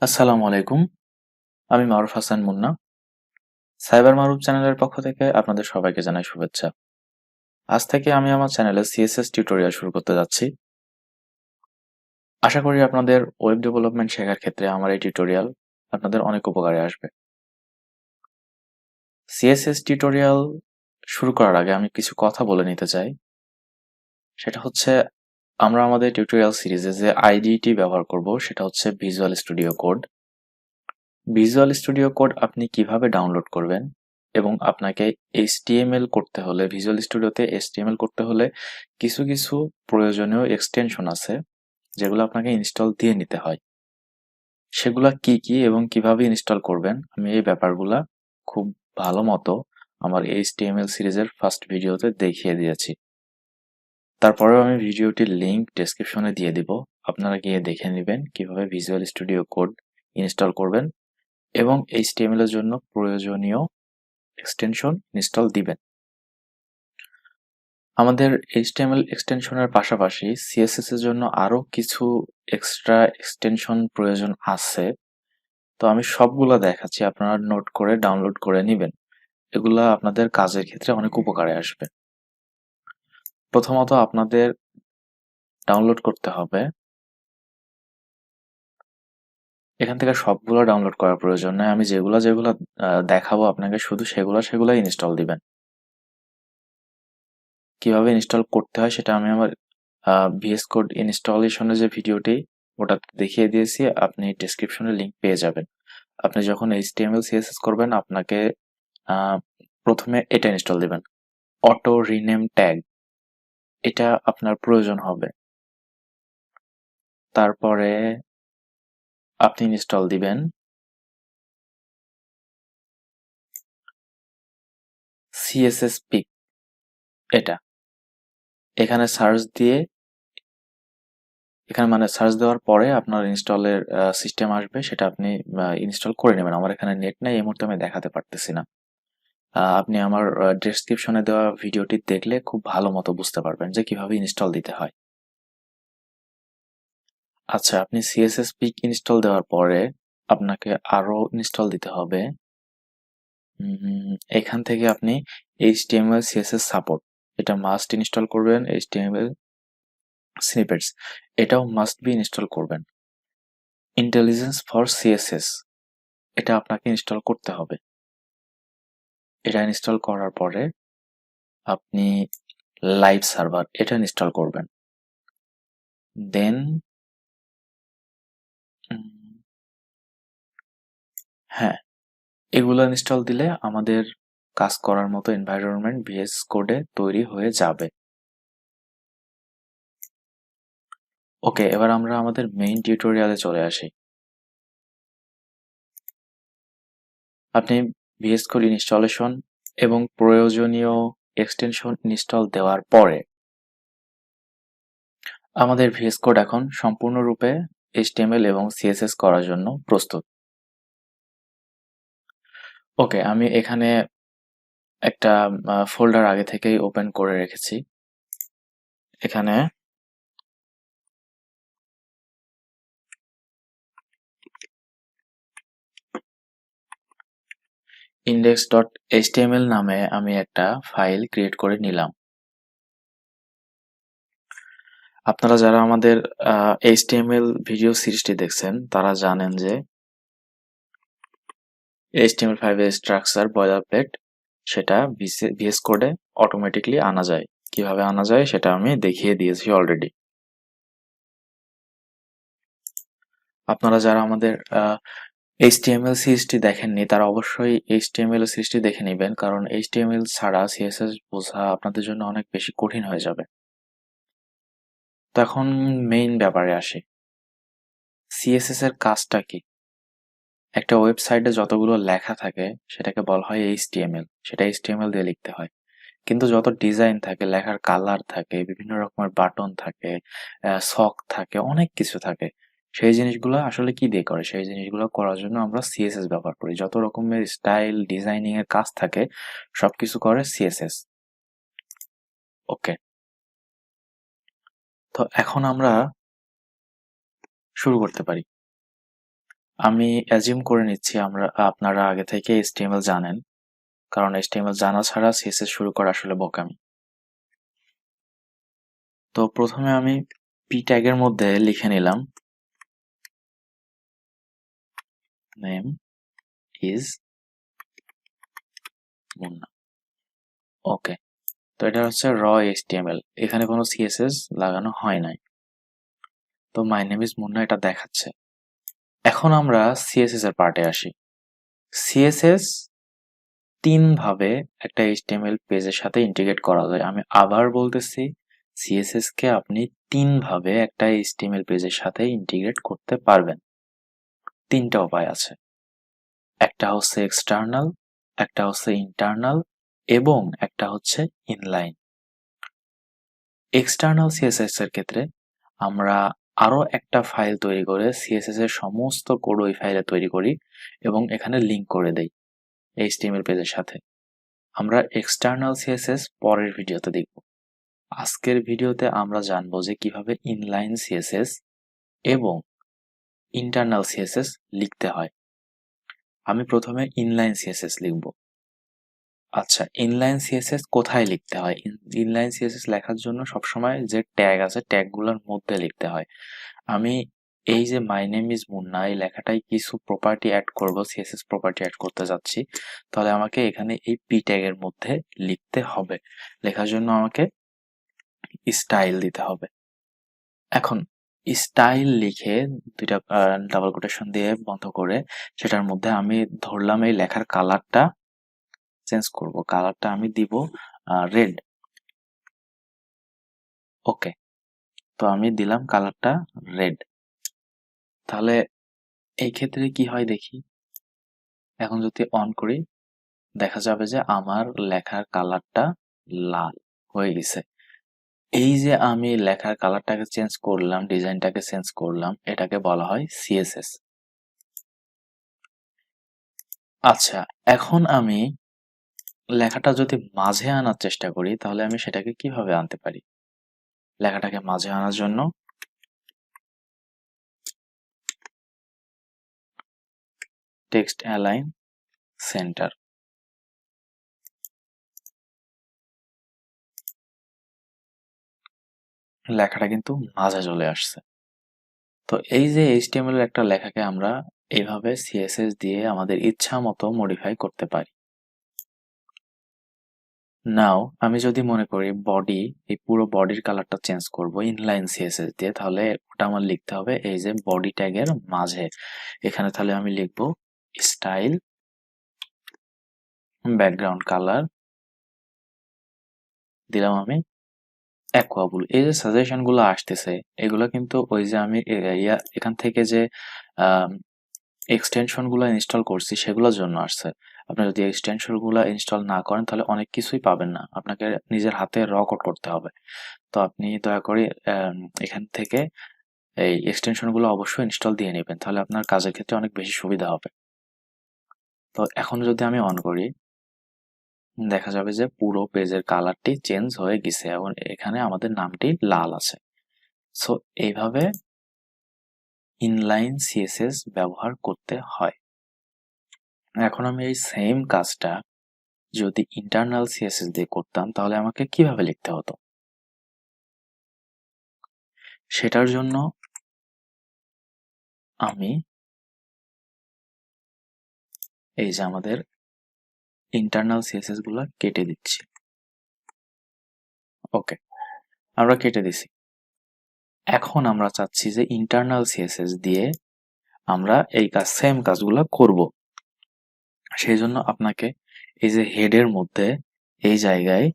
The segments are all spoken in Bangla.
আসসালামু আলাইকুম। আমি মারুফ হাসান মুন্না। সাইবার মারুফ চ্যানেলের পক্ষ থেকে আপনাদের সবাইকে জানাই শুভেচ্ছা। আজ থেকে আমি আমার চ্যানেলে সিএসএস টিউটোরিয়াল শুরু করতে যাচ্ছি। আশা করি আপনাদের ওয়েব ডেভেলপমেন্ট শেখার ক্ষেত্রে আমার এই টিউটোরিয়াল আপনাদের অনেক উপকারে আসবে। সিএসএস টিউটোরিয়াল শুরু করার আগে আমি কিছু কথা বলে নিতে চাই। সেটা হচ্ছে আমরা আমাদের টিউটোরিয়াল সিরিজে যে আইডিটি ব্যবহার করব সেটা হচ্ছে visual studio code. Visual studio code আপনি কিভাবে ডাউনলোড করবেন এবং আপনাকে এইচটিএমএল করতে হলে ভিজুয়াল স্টুডিওতে এইচটিএমএল করতে হলে কিছু কিছু প্রয়োজনীয় এক্সটেনশন আছে যেগুলো আপনাকে ইনস্টল দিয়ে নিতে হয়। সেগুলা কি কি এবং কিভাবে ইনস্টল করবেন আমি এই ব্যাপারগুলা খুব ভালো মতো আমার এইচটিএমএল সিরিজের ফার্স্ট ভিডিওতে দেখিয়ে দিয়েছি। তারপরেও আমি ভিডিওটির লিংক ডেসক্রিপশনে দিয়ে দিব, আপনারা গিয়ে দেখে নেবেন কিভাবে ভিজুয়াল স্টুডিও কোড ইনস্টল করবেন এবং এইচটিএমএল এর জন্য প্রয়োজনীয় এক্সটেনশন ইনস্টল দিবেন। আমাদের এইচটিএমএল এক্সটেনশনের পাশাপাশি সিএসএস এর জন্য আরো কিছু এক্সট্রা এক্সটেনশন প্রয়োজন আছে। তো আমি সবগুলা দেখাচ্ছি, আপনারা নোট করে ডাউনলোড করে নিবেন। এগুলা আপনাদের কাজের ক্ষেত্রে অনেক উপকারে আসবে। প্রথমত আপনাদের ডাউনলোড করতে হবে, এখান থেকে সবগুলো ডাউনলোড করার প্রয়োজন নেই। আমি যেগুলা যেগুলা দেখাবো আপনাকে শুধু সেগুলাই ইনস্টল দিবেন। কিভাবে ইনস্টল করতে হয় সেটা আমি আমার ভিএস কোড ইনস্টলেশনের যে ভিডিওটি ওটা দেখিয়ে দিয়েছি, আপনি ডেসক্রিপশনে লিংক পেয়ে যাবেন। আপনি যখন এইচটিএমএল সিএসএস করবেন আপনাকে প্রথমে এটা ইনস্টল দিবেন, অটো রিনেম ট্যাগ, এটা আপনার প্রয়োজন হবে। তারপরে আপনি ইনস্টল দিবেন সিএসএস পিক, এটা এখানে সার্চ দিয়ে এখানে মানে সার্চ দেওয়ার পরে আপনার ইনস্টলের সিস্টেম আসবে, সেটা আপনি ইনস্টল করে নেবেন। আমার এখানে নেট নাই, এই মুহূর্তে আমি দেখাতে পারতেছি না। আপনি আমার ডেসক্রিপশনে দেওয়া ভিডিওটি দেখলে খুব ভালো মতো বুঝতে পারবেন যে কিভাবে ইনস্টল দিতে হয়। আচ্ছা, আপনি সিএসএস পিক ইনস্টল দেওয়ার পরে আপনাকে আরো ইনস্টল দিতে হবে। এখান থেকে আপনি এইচটিএমএল সিএসএস সাপোর্ট, এটা মাস্ট ইনস্টল করবেন। এইচটিএমএল স্নিপেটস, এটাও মাস্ট বি ইনস্টল করবেন। ইন্টেলিজেন্স ফর সিএসএস, এটা আপনাকে ইনস্টল করতে হবে। এটা ইনস্টল করার পরে আপনি লাইভ সার্ভার, এটা ইনস্টল করবেন। দেন হ্যাঁ, এগুলো ইনস্টল দিলে আমাদের কাজ করার মতো এনভায়রনমেন্ট ভিএস কোডে তৈরি হয়ে যাবে। ওকে, এবার আমরা আমাদের মেইন টিউটোরিয়ালে চলে আসি। আপনি ভিএস কোড ইনস্টলেশন এবং প্রয়োজনীয় এক্সটেনশন ইনস্টল দেওয়ার পরে আমাদের ভিএস কোড এখন সম্পূর্ণরূপে এইচটিএমএল এবং সিএসএস করার জন্য প্রস্তুত। ওকে, আমি এখানে একটা ফোল্ডার আগে থেকেই ওপেন করে রেখেছি। এখানে index.html নামে আমি একটা ফাইল ক্রিয়েট করে নিলাম। আপনারা যারা আমাদের HTML ভিডিও সিরিজটি দেখছেন তারা জানেন যে HTML5 এর স্ট্রাকচার বয়লারপ্লেট, সেটা ভিএস কোডে অটোমেটিকলি আনা যায়। কিভাবে আনা যায় সেটা আমি দেখিয়ে দিয়েছি অলরেডি। আপনারা যারা আমাদের HTML সিরিজটি দেখেননি তারা অবশ্যই HTML সিরিজটি দেখে নেবেন, কারণ HTML ছাড়া CSS বোঝা আপনাদের জন্য অনেক বেশি কঠিন হয়ে যাবে। তো এখন মেইন ব্যাপারে আসি, সিএসএস এর কাজটা কি? একটা ওয়েবসাইটে যতগুলো লেখা থাকে সেটাকে বলা হয় এইচটিএমএল, সেটা এইচটিএমএল দিয়ে লিখতে হয়। কিন্তু যত ডিজাইন থাকে, লেখার কালার থাকে, বিভিন্ন রকমের বাটন থাকে, সক থাকে, অনেক কিছু থাকে, সেই জিনিসগুলো আসলে কি দিয়ে করে? সেই জিনিসগুলো করার জন্য আমরা সিএসএস ব্যবহার করি। যত রকমের স্টাইল ডিজাইনিং এর কাজ থাকে সবকিছু করে সিএসএস। ওকে, তো এখন আমরা শুরু করতে পারি। আমি অ্যাজিউম করে নিচ্ছি আপনারা আগে থেকে HTML জানেন, কারণ HTML জানা ছাড়া CSS শুরু করা আসলে বোকামি। তো প্রথমে আমি p ট্যাগের মধ্যে লিখে নিলাম নেম ইজ মুন্না। ওকে, তো এটা হচ্ছে র HTML, এখানে কোনো CSS লাগানো হয় নাই। তো মাই নেম ইজ মুন্না এটা দেখাচ্ছে। এখন আমরা CSS এর পার্টে আসি। CSS তিন ভাবে একটা HTML পেজের সাথে ইন্টিগ্রেট করা যায়। আমি আবার বলতেছি, CSS কে আপনি তিন ভাবে একটা HTML পেজের সাথে ইন্টিগ্রেট করতে পারবেন। তিনটা উপায় আছে। একটা হচ্ছে এক্সটার্নাল, একটা হচ্ছে ইন্টারনাল এবং একটা হচ্ছে ইনলাইন। এক্সটার্নাল CSS এর ক্ষেত্রে আমরা আরো একটা ফাইল তৈরি করে CSS এর সমস্ত কোড ওই ফাইলে তৈরি করি এবং এখানে লিংক করে দেই HTML পেজের সাথে। আমরা এক্সটার্নাল CSS পরের ভিডিওতে দেখব। আজকের ভিডিওতে আমরা জানবো যে কিভাবে ইনলাইন CSS এবং ইন্টারনাল CSS লিখতে হয়। আমি প্রথমে ইনলাইন CSS লিখব। আচ্ছা, ইনলাইন CSS কোথায় লিখতে হয়? ইনলাইন CSS লেখার জন্য সবসময় যে ট্যাগ আছে ট্যাগগুলোর মধ্যে লিখতে হয়। আমি এই যে মাই নেম ইজ মুন্না এই লেখাটাই কিছু প্রপার্টি অ্যাড করব, CSS প্রপার্টি অ্যাড করতে যাচ্ছি, তাহলে আমাকে এখানে এই p ট্যাগের মধ্যে লিখতে হবে। লেখার জন্য আমাকে স্টাইল দিতে হবে। এখন স্টাইল লিখে দুইটা ডাবল কোটেশন দিয়ে বন্ধ করে সেটার মধ্যে আমি ধরলাম এই লেখার কালারটা চেঞ্জ করব। কালারটা আমি দিব রেড। ওকে, তো আমি দিলাম কালারটা রেড। তাহলে এই ক্ষেত্রে কি হয় দেখি। এখন যদি অন করি দেখা যাবে যে আমার লেখার কালারটা লাল হয়ে গেছে। এই যে আমি লেখার কালারটাকে চেঞ্জ করলাম, ডিজাইনটাকে চেঞ্জ করলাম, এটাকে বলা হয় CSS। আচ্ছা, এখন আমি লেখাটা যদি মাঝে আনার চেষ্টা করি তাহলে আমি সেটাকে কিভাবে আনতে পারি? লেখাটাকে মাঝে আনার জন্য টেক্সট অ্যালাইন সেন্টার, লেখাটা কিন্তু মাঝে চলে আসছে। তো এই যে HTML এর একটা লেখাকে আমরা এইভাবে CSS দিয়ে আমাদের ইচ্ছা মতো মডিফাই করতে পারি। নাও আমি যদি মনে করি বডি, এই পুরো বডির কালারটা চেঞ্জ করব ইনলাইন CSS দিয়ে, তাহলে ওটা আমার লিখতে হবে এই যে বডি ট্যাগের মাঝে। এখানে তাহলে আমি লিখব স্টাইল ব্যাকগ্রাউন্ড কালার, দিলাম আমি অ্যাকোয়া ব্লু। এই যে সাজেশন গুলো আসতেছে এগুলো কিন্তু ওই যে আমি এখান থেকে যে এক্সটেনশন গুলো ইনস্টল করছি সেগুলোর জন্য আসছে। আপনি যদি এক্সটেনশন গুলো ইনস্টল না করেন তাহলে অনেক কিছুই পাবেন না, আপনাকে নিজের হাতে র কোড করতে হবে। তো আপনি দয়া করে এখান থেকে এই এক্সটেনশন গুলো অবশ্যই ইনস্টল দিয়ে নেবেন, তাহলে আপনার কাজের ক্ষেত্রে অনেক বেশি সুবিধা হবে। তো এখন যদি আমি অন করি দেখা যাবে যে পুরো পেজের কালারটি চেঞ্জ হয়ে গেছে এবং এখানে আমাদের নামটি লাল আছে। সো এইভাবে ইনলাইন CSS ব্যবহার করতে হয়। এখন আমি এই সেম কাজটা যদি ইন্টারনাল CSS দিয়ে করতাম তাহলে আমাকে কিভাবে লিখতে হতো? সেটার জন্য আমি এই যে আমাদের ইন্টারনাল CSS গুলা কেটে দিচ্ছি। ওকে, আমরা কেটে দিছি। এখন আমরা চাচ্ছি যে ইন্টারনাল CSS দিয়ে আমরা এই সেম কাজগুলো করব। সেই জন্য আপনাকে এই যে হেডের মধ্যে এই জায়গায়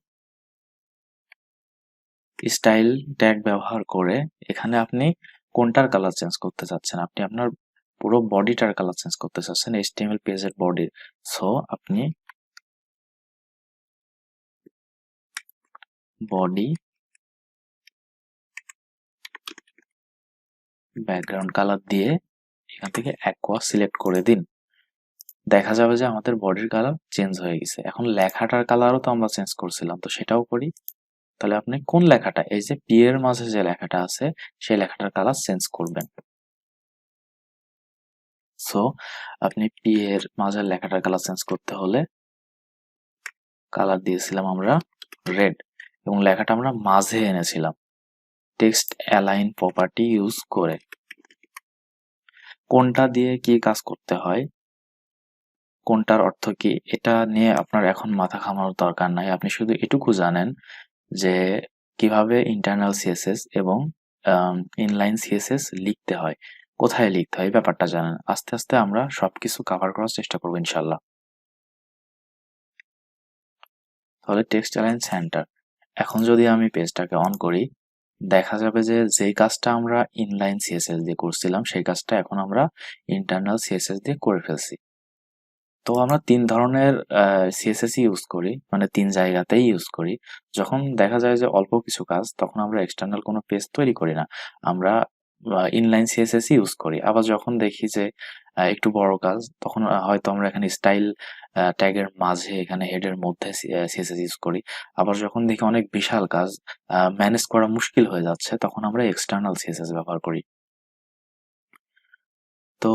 স্টাইল ট্যাগ ব্যবহার করে এখানে আপনি কোনটার কালার চেঞ্জ করতে চাচ্ছেন, আপনি আপনার পুরো বডিটার কালার চেঞ্জ করতে চাচ্ছেন HTML পেজের বডির। সো আপনি বডি ব্যাকগ্রাউন্ড কালার দিয়ে এখান থেকে অ্যাকোয়া সিলেক্ট করে দিন। দেখা যাবে যে আমাদের বডির কালার চেঞ্জ হয়ে গেছে। এখন লেখাটার কালারও তো আমরা চেঞ্জ করছিলাম, তো সেটাও করি। তাহলে আপনি কোন লেখাটা, এই যে পি এর মাঝে যে লেখাটা আছে সেই লেখাটার কালার চেঞ্জ করবেন। সো আপনি পি এর মাঝের লেখাটার কালার চেঞ্জ করতে হলে কালার দিয়েছিলাম আমরা রেড, এবং লেখাটা আমরা মাঝে এনেছিলাম টেক্সট অ্যালাইন প্রপার্টি ইউজ করে। কোনটা দিয়ে কি কাজ করতে হয়, কোনটার অর্থ কি, এটা নিয়ে আপনার এখন মাথা ঘামানোর দরকার নাই। আপনি শুধু এটুকু জানেন যে কিভাবে ইন্টারনাল সিএসএস এবং ইনলাইন সিএসএস লিখতে হয়, কোথায় লিখতে হয়, এই ব্যাপারটা জানেন। আস্তে আস্তে আমরা সবকিছু কভার করার চেষ্টা করবো ইনশাল্লাহ। তাহলে টেক্সট অ্যালাইন সেন্টার, এখন যদি আমি পেজটাকে অন করি, দেখা যাবে যে যেই কাজটা আমরা ইনলাইন সিএসএস দিয়ে করছিলাম সেই কাজটা এখন আমরা ইন্টারনাল সিএসএস দিয়ে করে ফেলছি। তো আমরা ৩ ধরনের সিএসএস ইউজ করি, মানে ৩ জায়গাতেই ইউজ করি। যখন দেখা যায় যে অল্প কিছু কাজ, তখন আমরা এক্সটার্নাল কোনো পেজ তৈরি করি না। আমরা ইনলাইন সিএসএস ইউজ করি। আবার যখন দেখি যে একটু বড় কাজ, তখন হয়তো আমরা এখানে স্টাইল ট্যাগের মাঝে এখানে হেডের মধ্যে সিএসএস ইউজ করি। আবার যখন দেখি অনেক বিশাল কাজ ম্যানেজ করা মুশকিল হয়ে যাচ্ছে, তখন আমরা এক্সটার্নাল সিএসএস ব্যবহার করি। তো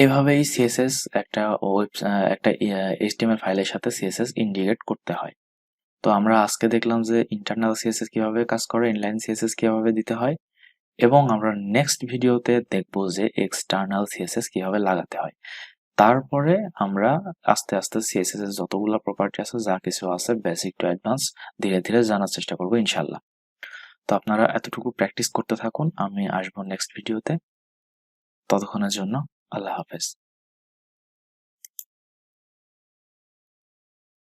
এভাবেই সিএসএস একটা এইচটিএমএল ফাইলের সাথে সিএসএস ইন্টিগ্রেট করতে হয়। তো আমরা আজকে দেখলাম যে ইন্টারনাল সিএসএস কিভাবে কাজ করে, ইনলাইন সিএসএস কিভাবে দিতে হয়, এবং আমরা নেক্সট ভিডিওতে দেখব যে এক্সটার্নাল সিএসএস কিভাবে লাগাতে হয়। তারপরে আমরা আস্তে আস্তে সিএসএস এর যতগুলো প্রপার্টি আছে, যা কিছু আছে বেসিক টু অ্যাডভান্স, ধীরে ধীরে জানার চেষ্টা করব ইনশাল্লাহ। তো আপনারা এতটুকু প্র্যাকটিস করতে থাকুন, আমি আসবো নেক্সট ভিডিওতে। ততক্ষণের জন্য আল্লাহ হাফেজ।